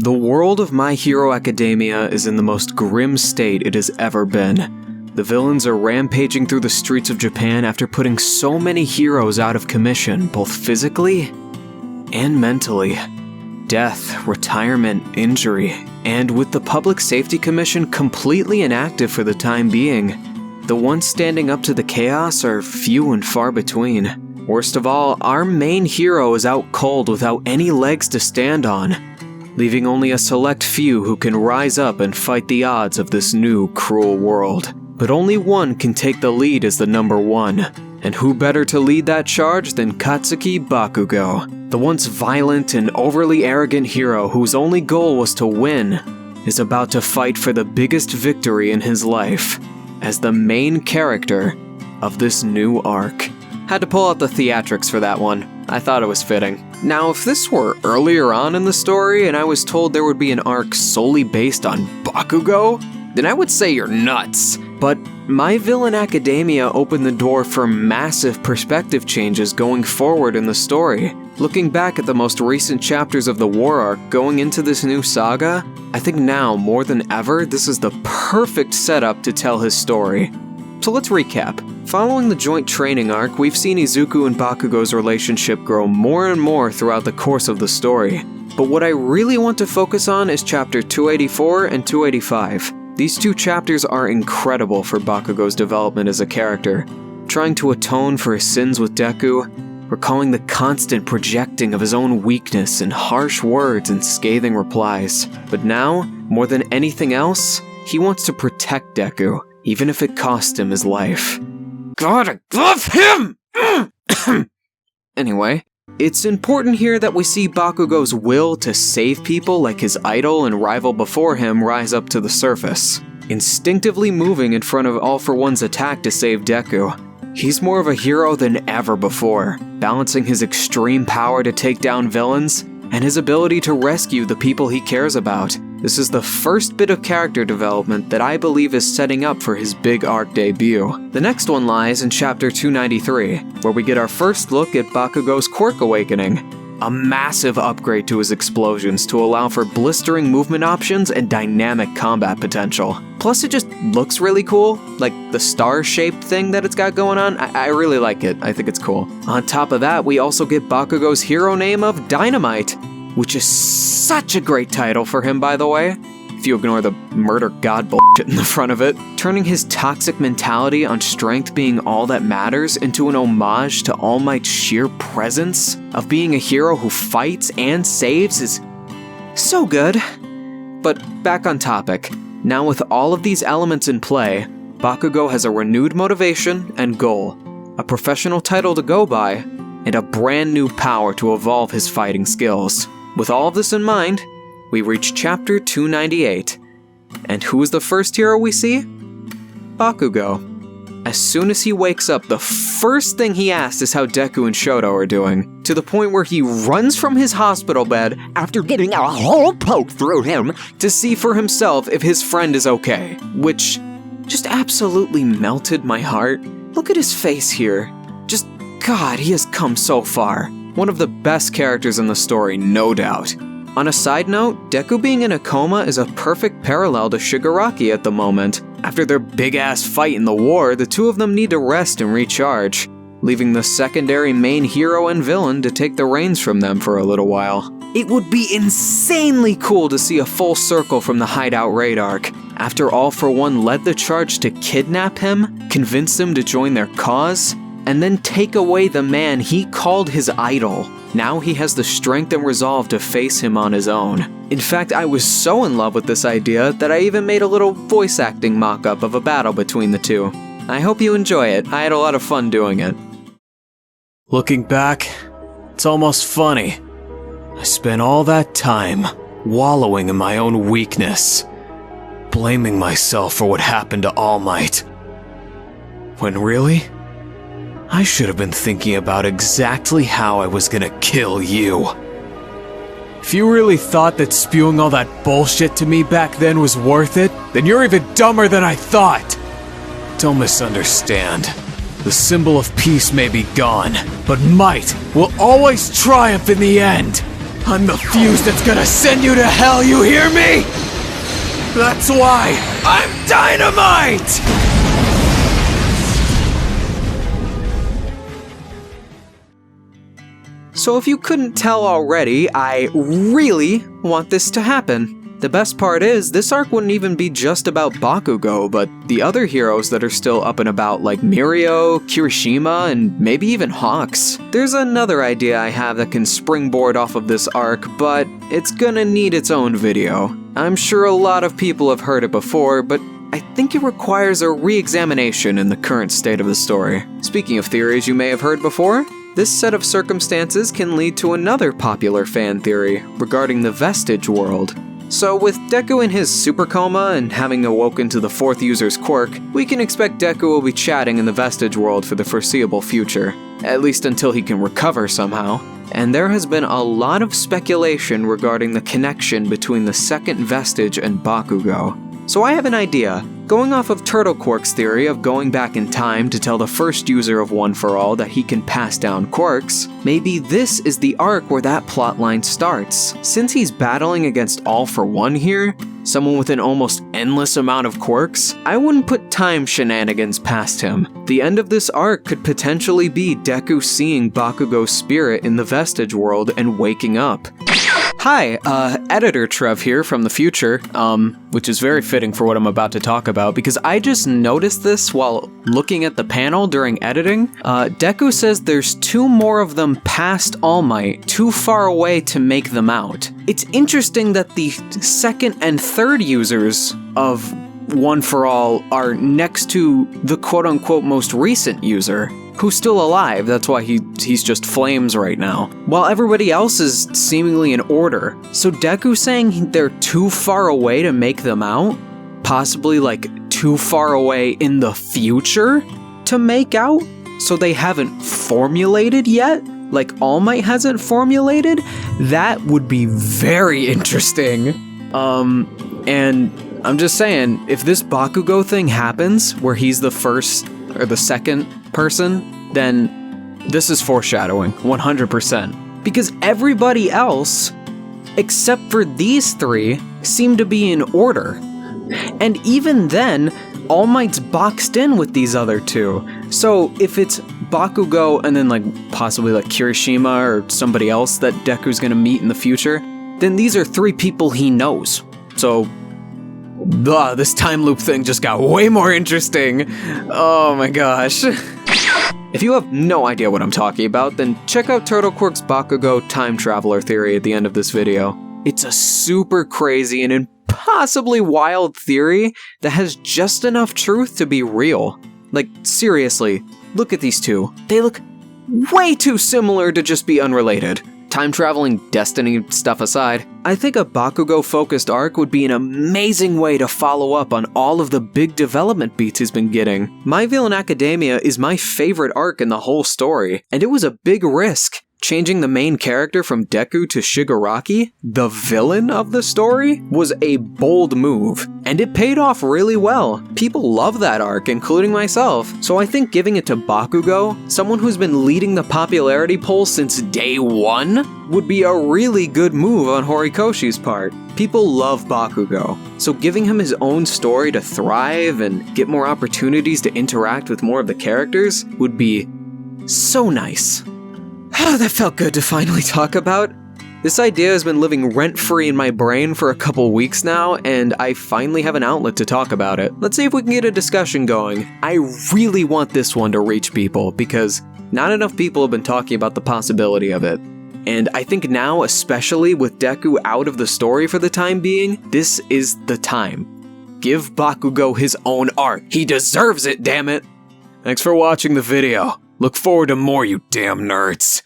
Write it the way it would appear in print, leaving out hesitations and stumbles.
The world of My Hero Academia is in the most grim state it has ever been. The villains are rampaging through the streets of Japan after putting so many heroes out of commission, both physically and mentally. Death, retirement, injury, and with the Public Safety Commission completely inactive for the time being, the ones standing up to the chaos are few and far between. Worst of all, our main hero is out cold without any legs to stand on, leaving only a select few who can rise up and fight the odds of this new, cruel world. But only one can take the lead as the number one. And who better to lead that charge than Katsuki Bakugo, the once violent and overly arrogant hero whose only goal was to win, is about to fight for the biggest victory in his life, as the main character of this new arc. Had to pull out the theatrics for that one. I thought it was fitting. Now, if this were earlier on in the story and I was told there would be an arc solely based on Bakugo, then I would say you're nuts. But My Villain Academia opened the door for massive perspective changes going forward in the story. Looking back at the most recent chapters of the war arc going into this new saga, I think now, more than ever, this is the perfect setup to tell his story. So let's recap. Following the joint training arc, we've seen Izuku and Bakugo's relationship grow more and more throughout the course of the story. But what I really want to focus on is chapter 284 and 285. These two chapters are incredible for Bakugo's development as a character, trying to atone for his sins with Deku, recalling the constant projecting of his own weakness in harsh words and scathing replies. But now, more than anything else, he wants to protect Deku, even if it cost him his life. Gotta love him! Anyway, it's important here that we see Bakugo's will to save people like his idol and rival before him rise up to the surface, instinctively moving in front of All For One's attack to save Deku. He's more of a hero than ever before, balancing his extreme power to take down villains and his ability to rescue the people he cares about. This is the first bit of character development that I believe is setting up for his big arc debut. The next one lies in chapter 293, where we get our first look at Bakugo's quirk awakening, a massive upgrade to his explosions to allow for blistering movement options and dynamic combat potential. Plus it just looks really cool, like the star-shaped thing that it's got going on. I really like it, I think it's cool. On top of that, we also get Bakugo's hero name of Dynamite, which is such a great title for him, by the way, if you ignore the murder god bullshit in the front of it. Turning his toxic mentality on strength being all that matters into an homage to All Might's sheer presence of being a hero who fights and saves is so good. But back on topic. Now with all of these elements in play, Bakugo has a renewed motivation and goal, a professional title to go by, and a brand new power to evolve his fighting skills. With all of this in mind, we reach chapter 298. And who is the first hero we see? Bakugo. As soon as he wakes up, the first thing he asks is how Deku and Shoto are doing, to the point where he runs from his hospital bed after getting a hole poked through him to see for himself if his friend is okay, which just absolutely melted my heart. Look at his face here. Just, God, he has come so far. One of the best characters in the story, no doubt. On a side note, Deku being in a coma is a perfect parallel to Shigaraki at the moment. After their big-ass fight in the war, the two of them need to rest and recharge, leaving the secondary main hero and villain to take the reins from them for a little while. It would be insanely cool to see a full circle from the Hideout raid arc, after All For One led the charge to kidnap him, convince him to join their cause, and then take away the man he called his idol. Now he has the strength and resolve to face him on his own. In fact, I was so in love with this idea that I even made a little voice acting mock-up of a battle between the two. I hope you enjoy it. I had a lot of fun doing it. Looking back, it's almost funny. I spent all that time wallowing in my own weakness, blaming myself for what happened to All Might. When really, I should have been thinking about exactly how I was gonna kill you. If you really thought that spewing all that bullshit to me back then was worth it, then you're even dumber than I thought. Don't misunderstand. The symbol of peace may be gone, but might will always triumph in the end. I'm the fuse that's gonna send you to hell, you hear me? That's why I'm dynamite! So if you couldn't tell already, I really want this to happen. The best part is, this arc wouldn't even be just about Bakugo, but the other heroes that are still up and about, like Mirio, Kirishima, and maybe even Hawks. There's another idea I have that can springboard off of this arc, but it's gonna need its own video. I'm sure a lot of people have heard it before, but I think it requires a re-examination in the current state of the story. Speaking of theories you may have heard before, this set of circumstances can lead to another popular fan theory regarding the Vestige world. So with Deku in his super coma and having awoken to the fourth user's quirk, we can expect Deku will be chatting in the Vestige world for the foreseeable future, at least until he can recover somehow. And there has been a lot of speculation regarding the connection between the second Vestige and Bakugo. So I have an idea. Going off of Turtle Quark's theory of going back in time to tell the first user of One For All that he can pass down quirks, maybe this is the arc where that plotline starts. Since he's battling against All For One here, someone with an almost endless amount of quirks, I wouldn't put time shenanigans past him. The end of this arc could potentially be Deku seeing Bakugo's spirit in the Vestige world and waking up. Hi, Editor Trev here from the future, which is very fitting for what I'm about to talk about because I just noticed this while looking at the panel during editing. Deku says there's 2 more of them past All Might, too far away to make them out. It's interesting that the second and third users of One For All are next to the quote-unquote most recent user, who's still alive. That's why he's just flames right now, while everybody else is seemingly in order. So Deku saying they're too far away to make them out? Possibly like too far away in the future to make out? So they haven't formulated yet? Like All Might hasn't formulated? That would be very interesting. And I'm just saying, if this Bakugo thing happens, where he's the first or the second person, then this is foreshadowing, 100%. Because everybody else, except for these 3, seem to be in order. And even then, All Might's boxed in with these other 2. So if it's Bakugo and then like possibly like Kirishima or somebody else that Deku's gonna meet in the future, then these are 3 people he knows. So this time loop thing just got way more interesting. Oh my gosh. If you have no idea what I'm talking about, then check out Turtle Quark's Bakugo time traveler theory at the end of this video. It's a super crazy and impossibly wild theory that has just enough truth to be real. Like, seriously, look at these 2. They look way too similar to just be unrelated. Time traveling destiny stuff aside, I think a Bakugo-focused arc would be an amazing way to follow up on all of the big development beats he's been getting. My Villain Academia is my favorite arc in the whole story, and it was a big risk. Changing the main character from Deku to Shigaraki, the villain of the story, was a bold move, and it paid off really well. People love that arc, including myself, so I think giving it to Bakugo, someone who's been leading the popularity poll since day 1, would be a really good move on Horikoshi's part. People love Bakugo, so giving him his own story to thrive and get more opportunities to interact with more of the characters would be so nice. Oh, that felt good to finally talk about. This idea has been living rent-free in my brain for a couple weeks now, and I finally have an outlet to talk about it. Let's see if we can get a discussion going. I really want this one to reach people, because not enough people have been talking about the possibility of it. And I think now, especially with Deku out of the story for the time being, this is the time. Give Bakugo his own arc. He deserves it, damn it! Thanks for watching the video. Look forward to more, you damn nerds.